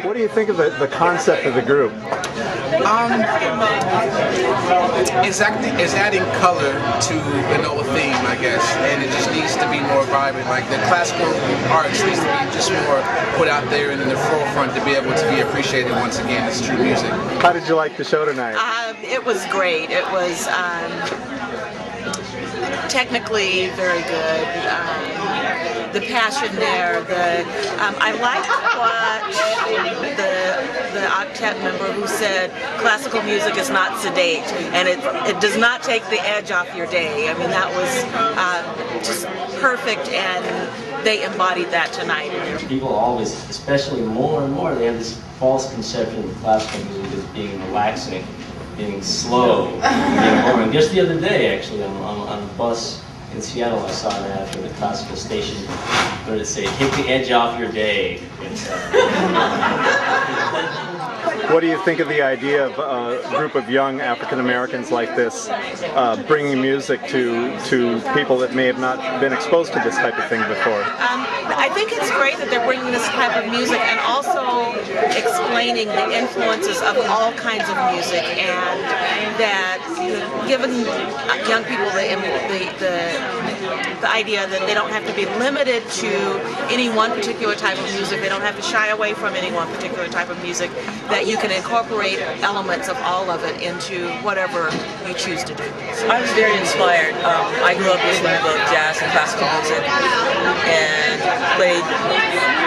What do you think of the concept of the group? It's adding color to an old theme, I guess, and it just needs to be more vibrant. Like the classical arts needs to be just more put out there and in the forefront to be able to be appreciated once again as true music. How did you like the show tonight? It was great. It was technically very good. The passion there. I liked what the octet member who said classical music is not sedate, and it does not take the edge off your day. I mean, that was just perfect, and they embodied that tonight. People always, especially more and more, they have this false conception of classical music as being relaxing, being slow, being boring. Just the other day, actually, on a bus in Seattle, I saw an ad for the classical station where it said, "Take the edge off your day." What do you think of the idea of a group of young African Americans like this bringing music to people that may have not been exposed to this type of thing before? I think it's great that they're bringing this type of music and also explaining the influences of all kinds of music, and that giving young people the idea that they don't have to be limited to any one particular type of music. They don't have to shy away from any one particular type of music, that you can incorporate elements of all of it into whatever you choose to do. I was very inspired. I grew up listening to both jazz and classical music, and played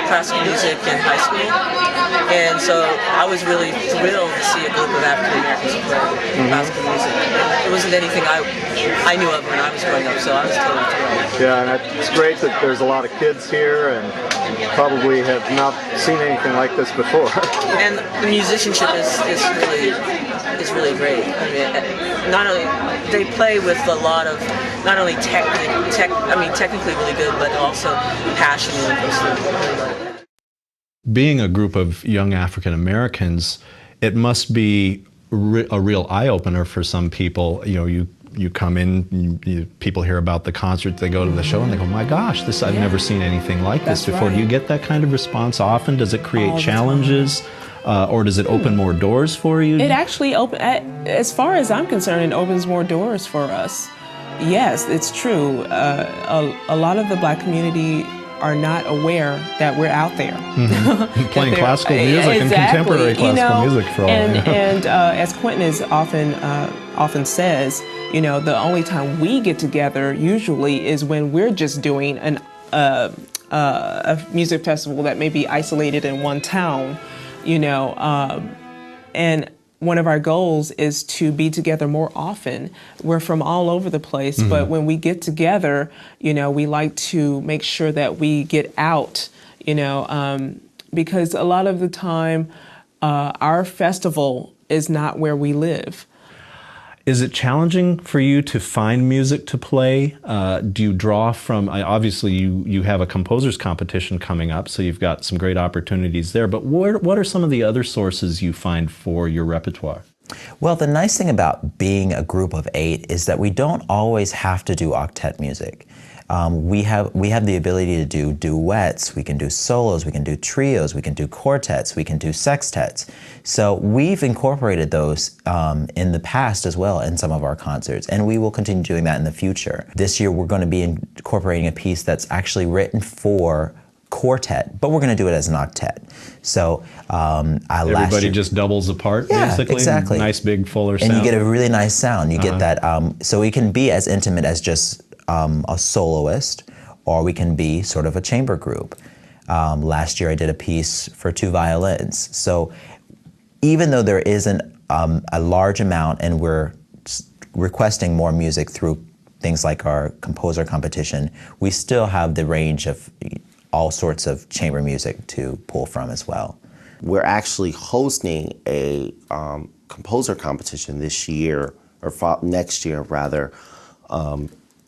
classical music in high school. And so I was really thrilled to see a group of African Americans play classical music. It wasn't anything I knew of when I was growing up, so I was totally thrilled. Yeah, and it's great that there's a lot of kids here and probably have not seen anything like this before. And the musicianship is really great. I mean, not only they play with a lot of not only technically really good, but also passion and interest. Being a group of young African Americans, it must be a real eye-opener for some people. You know, you come in, people hear about the concert, they go to the show and they go, my gosh, I've never seen anything like this before. Right. Do you get that kind of response often? Does it create challenges? Or does it open more doors for you? It actually as far as I'm concerned, it opens more doors for us. Yes, it's true. A lot of the Black community are not aware that we're out there. Playing classical music and contemporary classical music for all. And as Quinton is often says, you know, the only time we get together usually is when we're just doing a music festival that may be isolated in one town, you know, and one of our goals is to be together more often. We're from all over the place, but when we get together, you know, we like to make sure that we get out, you know, because a lot of the time our festival is not where we live. Is it challenging for you to find music to play? Do you draw from, obviously you have a composers competition coming up, so you've got some great opportunities there, but what are some of the other sources you find for your repertoire? Well, the nice thing about being a group of 8 is that we don't always have to do octet music. We have the ability to do duets, we can do solos, we can do trios, we can do quartets, we can do sextets. So we've incorporated those in the past as well in some of our concerts, and we will continue doing that in the future. This year we're going to be incorporating a piece that's actually written for quartet, but we're going to do it as an octet. So everybody just doubles apart, basically. Exactly. Nice big fuller sound. And you get a really nice sound. You get that. So we can be as intimate as just a soloist, or we can be sort of a chamber group. Last year I did a piece for 2 violins. So even though there isn't a large amount and we're requesting more music through things like our composer competition, we still have the range of all sorts of chamber music to pull from as well. We're actually hosting a composer competition this year, or next year rather,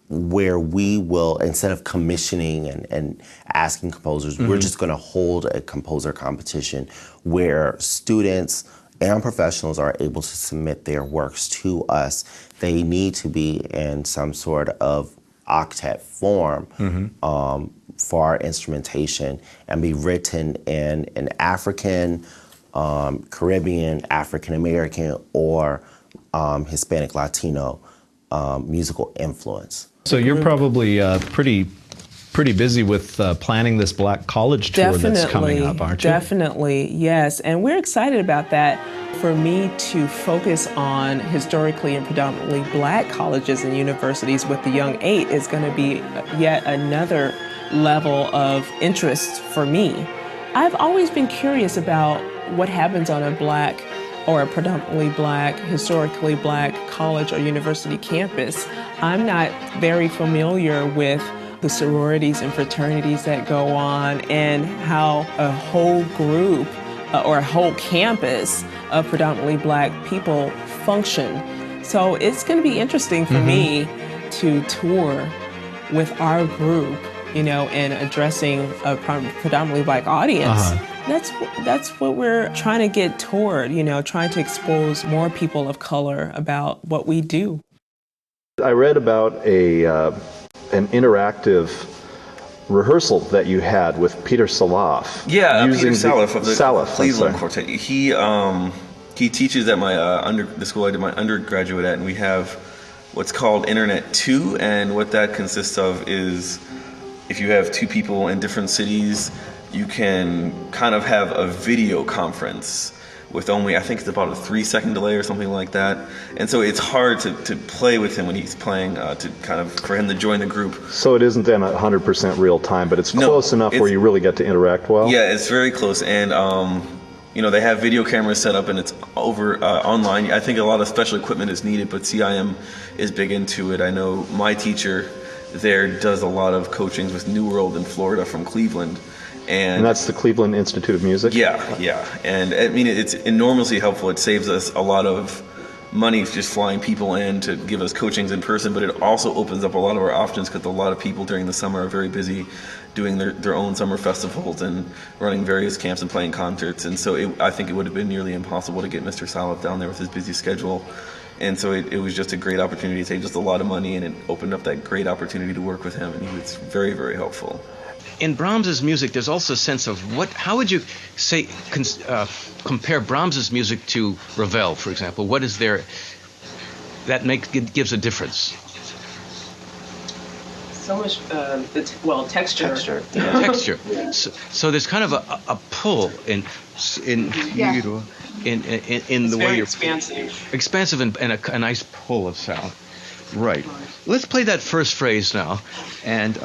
where we will, instead of commissioning and asking composers, we're just going to hold a composer competition where students and professionals are able to submit their works to us. They need to be in some sort of octet form, for our instrumentation and be written in an African, Caribbean, African American, or Hispanic Latino musical influence. So you're probably pretty busy with planning this Black College tour that's coming up, aren't you? Definitely, yes. And we're excited about that. For me to focus on historically and predominantly Black colleges and universities with the Young Eight is going to be yet another level of interest for me. I've always been curious about what happens on a Black or a predominantly Black, historically Black college or university campus. I'm not very familiar with the sororities and fraternities that go on and how a whole group or a whole campus of predominantly Black people function. So it's going to be interesting for me to tour with our group, you know, and addressing a predominantly Black audience. That's what we're trying to get toward, you know, trying to expose more people of color about what we do. I read about an interactive rehearsal that you had with Peter Salaf. Yeah, Peter Salaf of the Salaf, Cleveland Quartet. He teaches at my the school I did my undergraduate at, and we have what's called Internet 2, and what that consists of is if you have two people in different cities, you can kind of have a video conference with only, I think it's about a 3-second delay or something like that. And so it's hard to play with him when he's playing, to kind of, for him to join the group. So it isn't then 100% real time, but it's close enough where you really get to interact well? Yeah, it's very close. And, you know, they have video cameras set up and it's over online. I think a lot of special equipment is needed, but CIM is big into it. I know my teacher there does a lot of coachings with New World in Florida from Cleveland. And that's the Cleveland Institute of Music? Yeah. And I mean, it's enormously helpful. It saves us a lot of money just flying people in to give us coachings in person, but it also opens up a lot of our options because a lot of people during the summer are very busy doing their own summer festivals and running various camps and playing concerts. And so I think it would have been nearly impossible to get Mr. Salaf down there with his busy schedule. And so it was just a great opportunity to save just a lot of money, and it opened up that great opportunity to work with him, and he was very, very helpful. In Brahms's music, there's also a sense of how would you say, compare Brahms's music to Ravel, for example? What is there that gives a difference? So much, texture. Yeah. Texture. So there's kind of a pull in the way you're expansive and a nice pull of sound. Right. Let's play that first phrase now, and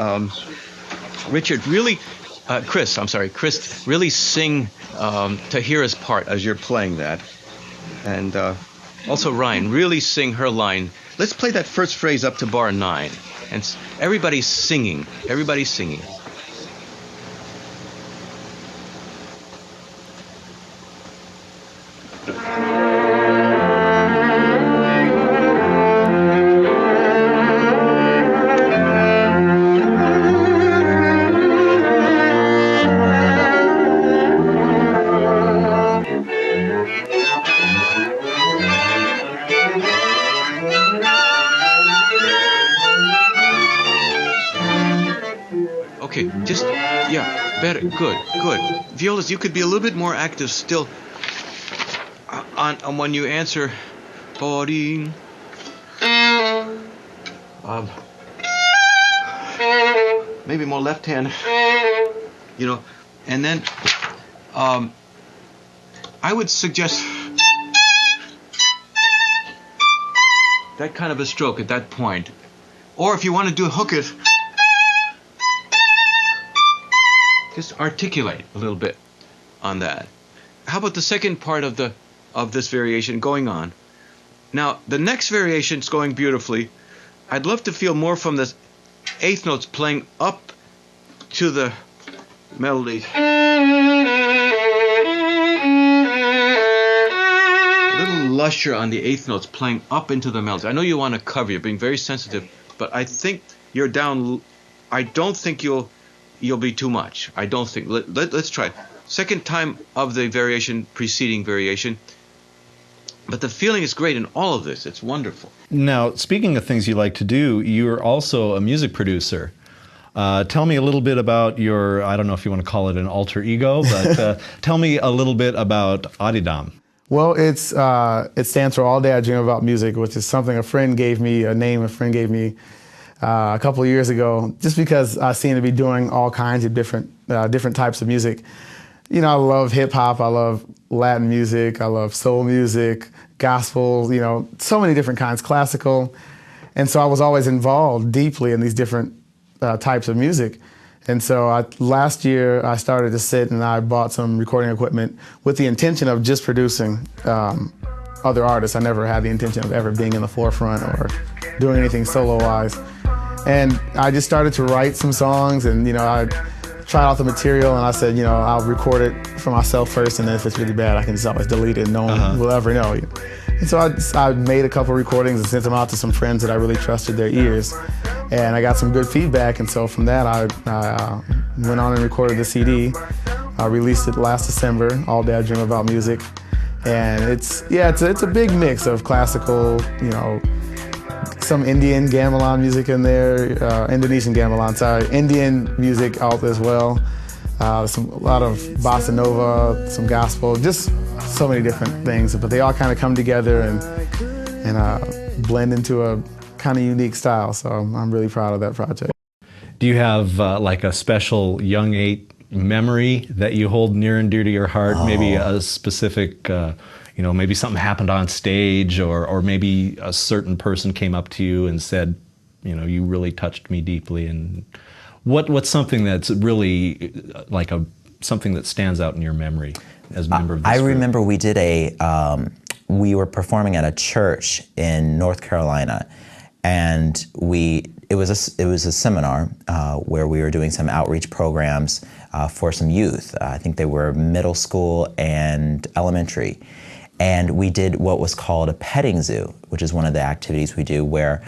Richard, Chris, really sing Tahirah's part as you're playing that. And also Ryan, really sing her line. Let's play that first phrase up to bar 9. And everybody's singing. Better, good. Violas, you could be a little bit more active still on when you answer. Maybe more left hand, you know, and then I would suggest that kind of a stroke at that point. Or if you want to hook it, just articulate a little bit on that. How about the second part of this variation going on? Now, the next variation is going beautifully. I'd love to feel more from the eighth notes playing up to the melody. A little lusher on the eighth notes playing up into the melody. I know you want to cover, you're being very sensitive, but I think you're down. I don't think you'll be too much. I don't think. Let's try. Second time of the variation, preceding variation. But the feeling is great in all of this. It's wonderful. Now, speaking of things you like to do, you're also a music producer. Tell me a little bit about your, I don't know if you want to call it an alter ego, but tell me a little bit about Adidam. Well, it stands for All Day I Dream About Music, which is something a friend gave me, a name a friend gave me a couple of years ago, just because I seem to be doing all kinds of different types of music. You know, I love hip hop, I love Latin music, I love soul music, gospel, you know, so many different kinds, classical. And so I was always involved deeply in these different types of music. And so last year I started to sit and I bought some recording equipment with the intention of just producing other artists. I never had the intention of ever being in the forefront or doing anything solo-wise. And I just started to write some songs, and you know, I tried out the material and I said, you know, I'll record it for myself first, and then if it's really bad, I can just always delete it and no one will ever know. And so I made a couple recordings and sent them out to some friends that I really trusted their ears. And I got some good feedback, and so from that I went on and recorded the CD. I released it last December, All Day I Dream About Music. And it's a big mix of classical, you know, some Indian gamelan music in there, Indonesian gamelan, sorry, Indian music out as well. A lot of bossa nova, some gospel, just so many different things. But they all kind of come together and blend into a kind of unique style. So I'm really proud of that project. Do you have like a special Young 8 memory that you hold near and dear to your heart? Maybe a specific, you know, maybe something happened on stage, or maybe a certain person came up to you and said, you know, you really touched me deeply. And what's something that's really like something that stands out in your memory as a member of this group? Remember we did we were performing at a church in North Carolina, and it was a seminar where we were doing some outreach programs for some youth. I think they were middle school and elementary. And we did what was called a petting zoo, which is one of the activities we do, where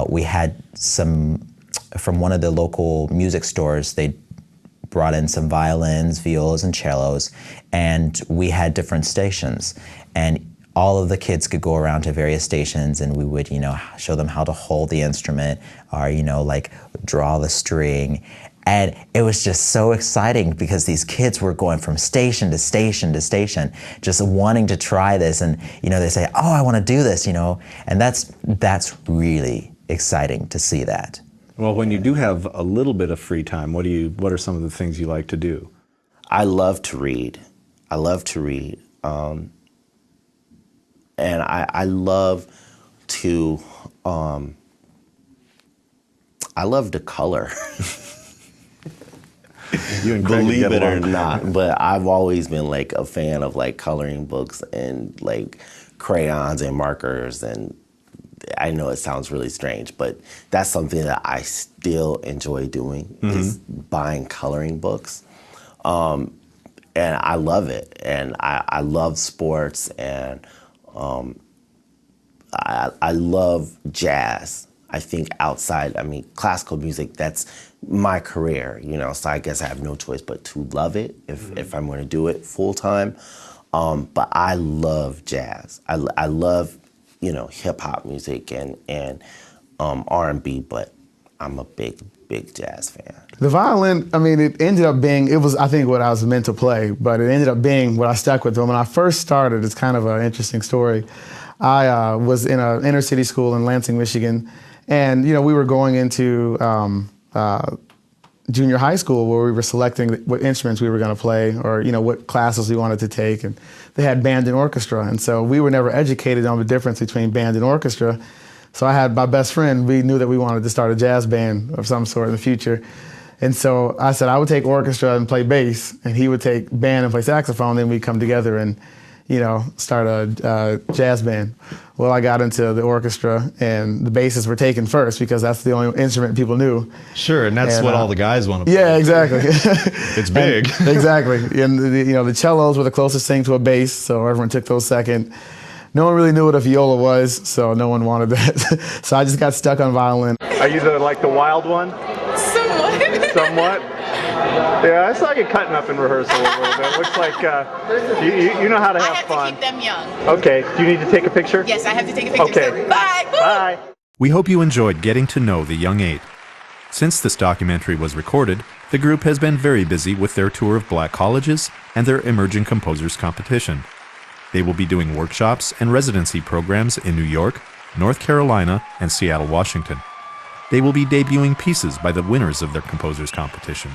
we had from one of the local music stores, they brought in some violins, violas, and cellos, and we had different stations. And all of the kids could go around to various stations, and we would, you know, show them how to hold the instrument, or, you know, like draw the string. And it was just so exciting because these kids were going from station to station to station, just wanting to try this. And, you know, they say, oh, I want to do this, you know, and that's really exciting to see that. Well, when you do have a little bit of free time, what are some of the things you like to do? I love to read. I love to read. And I love to color. Believe it or not, but I've always been like a fan of like coloring books and like crayons and markers, and I know it sounds really strange, but that's something that I still enjoy doing, is buying coloring books. And I love it, and I love sports, and I love jazz. I think outside, I mean, classical music, that's my career, you know, so I guess I have no choice but to love it if I'm going to do it full time. But I love jazz. I love, you know, hip hop music and R&B, but I'm a big jazz fan. The violin, I mean, it ended up being, it was, I think, what I was meant to play, but it ended up being what I stuck with. When I first started, it's kind of an interesting story. I was in an inner city school in Lansing, Michigan, and, you know, we were going into junior high school where we were selecting what instruments we were going to play, or, you know, what classes we wanted to take, and they had band and orchestra, and so we were never educated on the difference between band and orchestra. So I had my best friend, we knew that we wanted to start a jazz band of some sort in the future. And so I said I would take orchestra and play bass, and he would take band and play saxophone, then we'd come together and, you know, start a jazz band. Well, I got into the orchestra, and the basses were taken first because that's the only instrument people knew. Sure, and that's what all the guys want to play. Yeah, exactly. It's big. Exactly. And, you know, the cellos were the closest thing to a bass, so everyone took those second. No one really knew what a viola was, so no one wanted that. So I just got stuck on violin. Are you like the wild one? Somewhat. Somewhat? Yeah, I saw you cutting up in rehearsal a little bit. Looks like you know how to have fun. I have to keep them young. Okay, do you need to take a picture? Yes, I have to take a picture. Okay. So, bye. Bye. We hope you enjoyed getting to know the Young 8. Since this documentary was recorded, the group has been very busy with their tour of black colleges and their Emerging Composers competition. They will be doing workshops and residency programs in New York, North Carolina, and Seattle, Washington. They will be debuting pieces by the winners of their composers competition: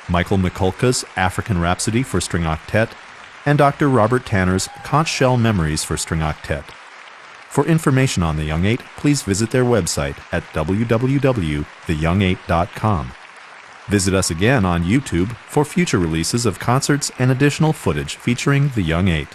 Michael Mikulka's African Rhapsody for String Octet and Dr. Robert Tanner's Conch Shell Memories for String Octet. For information on the Young Eight, please visit their website at www.theyoung8.com. Visit us again on YouTube for future releases of concerts and additional footage featuring the Young Eight.